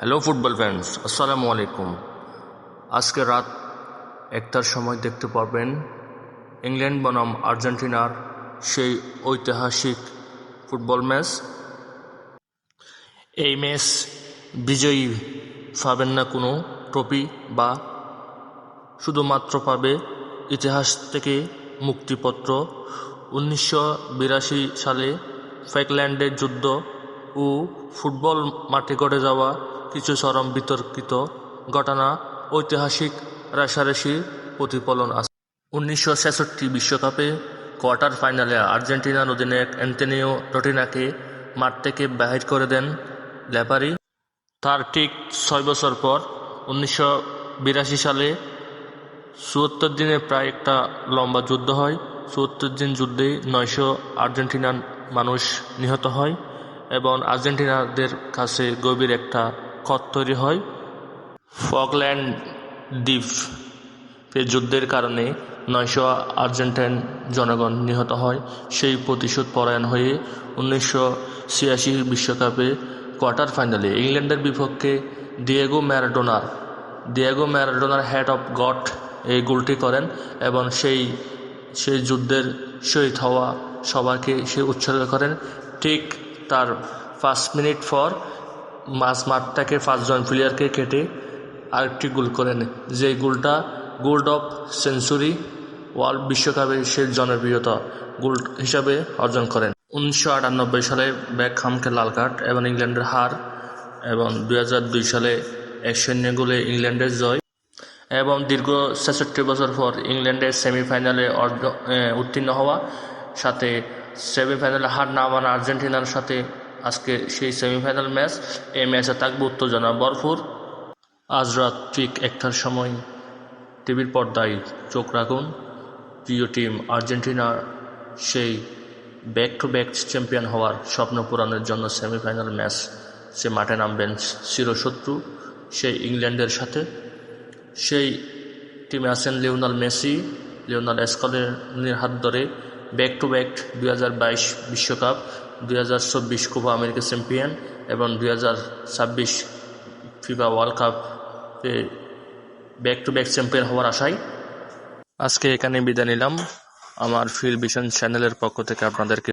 Hello football fans, আসসালামু আলাইকুম। আজকে রাত 1টার সময় দেখতে পারবেন ইংল্যান্ড বনাম আর্জেন্টিনার সেই ঐতিহাসিক ফুটবল ম্যাচ। এই ম্যাচ বিজয়ী পাবেন না কোনো ট্রফি, বা শুধুমাত্র পাবে ইতিহাস থেকে মুক্তিপত্র। 1982 সালে ফ্যাকল্যান্ডের যুদ্ধ ও ফুটবল মাঠে ঘটে যাওয়া কিছু চরম বিতর্কিত ঘটনা ঐতিহাসিক রেষারেষির প্রতিফলন আছে। 1966 বিশ্বকাপে কোয়ার্টার ফাইনালে আর্জেন্টিনার অধিনায়ক অ্যান্টোনিও রটিনাকে মাঠ থেকে বাহির করে দেন লেপারি। তার ঠিক 6 বছর পর 1982 সালে 74 দিনের প্রায় একটা লম্বা যুদ্ধ হয়। 74 দিন যুদ্ধে 900 আর্জেন্টিনান মানুষ নিহত হয় এবং আর্জেন্টিনাদের কাছে গভীর একটা ক্ষত তৈরি হয়। ফকল্যান্ড দ্বীপের যুদ্ধের কারণে 900 আর্জেন্টাইন জনগণ নিহত হয়। সেই প্রতিশোধ পরায়ণ হয়ে 1986 বিশ্বকাপে কোয়ার্টার ফাইনালে ইংল্যান্ডের বিপক্ষে ডিয়েগো ম্যারাডোনার হ্যান্ড অফ গড এই গোলটি করেন এবং সেই যুদ্ধের শহীদ হওয়া সবাইকে সে উৎসর্গ করেন। ঠিক তার 5 মিনিট পর মাঠ থেকে 5 জন প্লেয়ারকে কেটে আরেকটি গোল করেন, যে গোলটা গোল অফ সেঞ্চুরি ওয়ার্ল্ড বিশ্বকাপে সে জনপ্রিয়তা গোল হিসাবে অর্জন করেন। 1998 সালে বেকহামকে লাল কার্ড এবং ইংল্যান্ডের হার, এবং 2002 সালে 1-0 গোলে ইংল্যান্ডের জয়, এবং দীর্ঘ 66 বছর পর ইংল্যান্ডের সেমিফাইনালে উত্তীর্ণ হওয়া, সাথে সেমিফাইনালে হার না মানা আর্জেন্টিনার সাথে আজকে সেই সেমিফাইনাল ম্যাচ। এই ম্যাচে থাকবে উত্তেজনা ভরপুর। আজ রাত ঠিক 1টার সময় টিভির পর্দায় চোখ রাখুন। প্রিয় টিম আর্জেন্টিনার সেই ব্যাক টু ব্যাক চ্যাম্পিয়ন হওয়ার স্বপ্ন পূরণের জন্য সেমিফাইনাল ম্যাচ সে মাঠে নামবেন চিরশত্রু সেই ইংল্যান্ডের সাথে। সেই টিমে আছেন লিওনেল মেসি, লিওনেল স্কলারির হাত ধরে ব্যাক টু ব্যাক 2022 বিশ্বকাপ, 2024 কোপা আমেরিকা চ্যাম্পিয়ন এবং 2026 ফিফা ওয়ার্ল্ড কাপে ব্যাক টু ব্যাক চ্যাম্পিয়ন হওয়ার আশায় আজকে এখানে বিদায় নিলাম। আমার ফিল ভিশন চ্যানেলের পক্ষ থেকে আপনাদেরকে